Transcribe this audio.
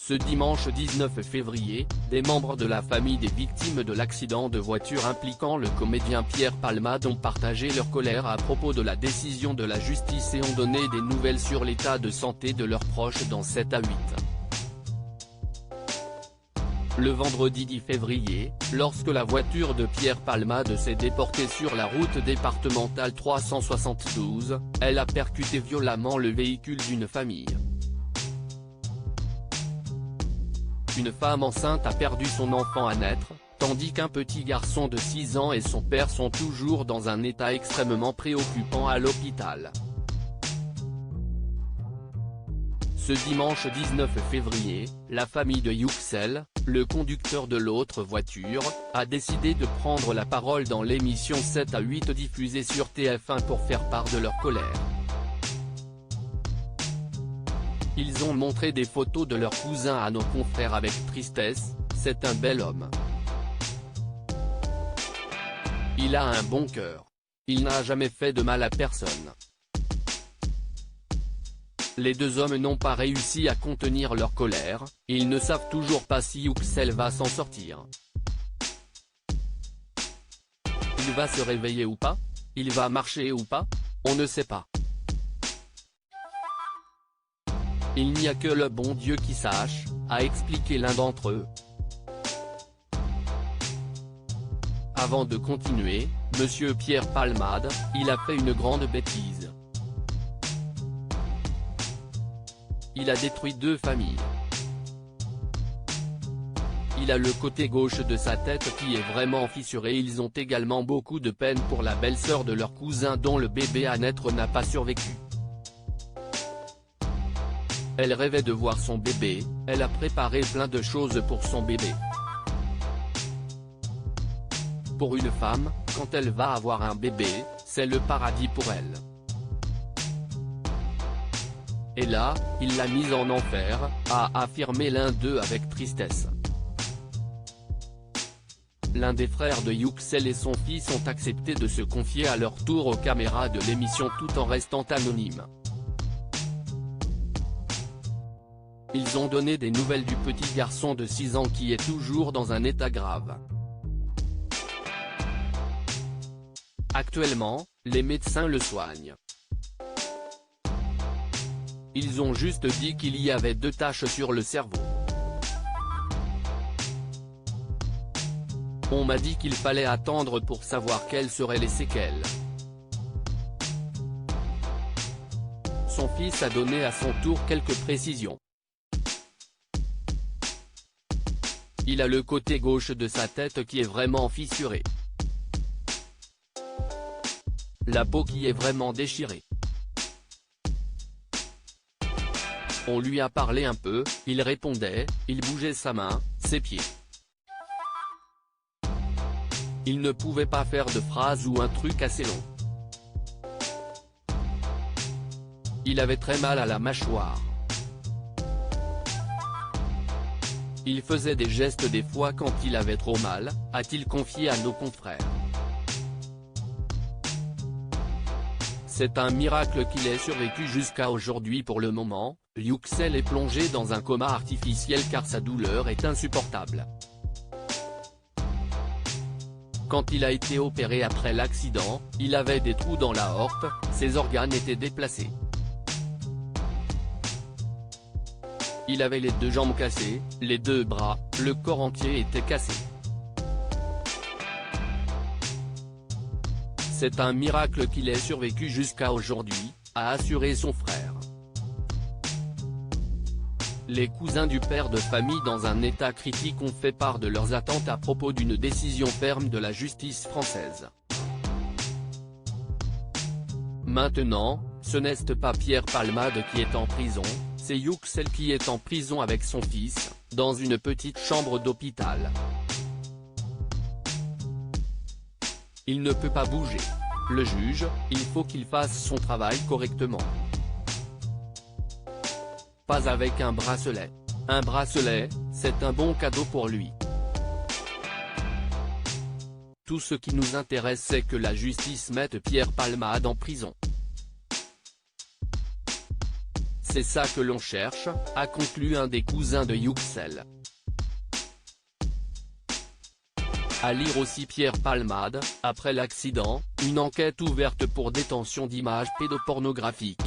Ce dimanche 19 février, des membres de la famille des victimes de l'accident de voiture impliquant le comédien Pierre Palmade ont partagé leur colère à propos de la décision de la justice et ont donné des nouvelles sur l'état de santé de leurs proches dans 7 à 8. Le vendredi 10 février, lorsque la voiture de Pierre Palmade s'est déportée sur la route départementale 372, elle a percuté violemment le véhicule d'une famille. Une femme enceinte a perdu son enfant à naître, tandis qu'un petit garçon de 6 ans et son père sont toujours dans un état extrêmement préoccupant à l'hôpital. Ce dimanche 19 février, la famille de Yüksel, le conducteur de l'autre voiture, a décidé de prendre la parole dans l'émission 7 à 8 diffusée sur TF1 pour faire part de leur colère. Ils ont montré des photos de leur cousin à nos confrères avec tristesse. C'est un bel homme. Il a un bon cœur. Il n'a jamais fait de mal à personne. Les deux hommes n'ont pas réussi à contenir leur colère, ils ne savent toujours pas si Yüksel va s'en sortir. Il va se réveiller ou pas? Il va marcher ou pas? On ne sait pas. Il n'y a que le bon Dieu qui sache, a expliqué l'un d'entre eux. Avant de continuer, Monsieur Pierre Palmade, il a fait une grande bêtise. Il a détruit 2 familles. Il a le côté gauche de sa tête qui est vraiment fissuré. Ils ont également beaucoup de peine pour la belle-sœur de leur cousin dont le bébé à naître n'a pas survécu. Elle rêvait de voir son bébé, elle a préparé plein de choses pour son bébé. Pour une femme, quand elle va avoir un bébé, c'est le paradis pour elle. Et là, il l'a mise en enfer, a affirmé l'un d'eux avec tristesse. L'un des frères de Yüksel et son fils ont accepté de se confier à leur tour aux caméras de l'émission tout en restant anonymes. Ils ont donné des nouvelles du petit garçon de 6 ans qui est toujours dans un état grave. Actuellement, les médecins le soignent. Ils ont juste dit qu'il y avait 2 taches sur le cerveau. On m'a dit qu'il fallait attendre pour savoir quelles seraient les séquelles. Son fils a donné à son tour quelques précisions. Il a le côté gauche de sa tête qui est vraiment fissuré. La peau qui est vraiment déchirée. On lui a parlé un peu, il répondait, il bougeait sa main, ses pieds. Il ne pouvait pas faire de phrase ou un truc assez long. Il avait très mal à la mâchoire. Il faisait des gestes des fois quand il avait trop mal, a-t-il confié à nos confrères. C'est un miracle qu'il ait survécu jusqu'à aujourd'hui. Pour le moment, Yüksel est plongé dans un coma artificiel car sa douleur est insupportable. Quand il a été opéré après l'accident, il avait des trous dans l'aorte, ses organes étaient déplacés. Il avait les 2 jambes cassées, les 2 bras, le corps entier était cassé. C'est un miracle qu'il ait survécu jusqu'à aujourd'hui, a assuré son frère. Les cousins du père de famille dans un état critique ont fait part de leurs attentes à propos d'une décision ferme de la justice française. Maintenant, ce n'est pas Pierre Palmade qui est en prison, c'est Yüksel qui est en prison avec son fils, dans une petite chambre d'hôpital. Il ne peut pas bouger. Le juge, il faut qu'il fasse son travail correctement. Pas avec un bracelet. Un bracelet, c'est un bon cadeau pour lui. Tout ce qui nous intéresse c'est que la justice mette Pierre Palmade en prison. C'est ça que l'on cherche, a conclu un des cousins de Yüksel. À lire aussi Pierre Palmade, après l'accident, une enquête ouverte pour détention d'images pédopornographiques.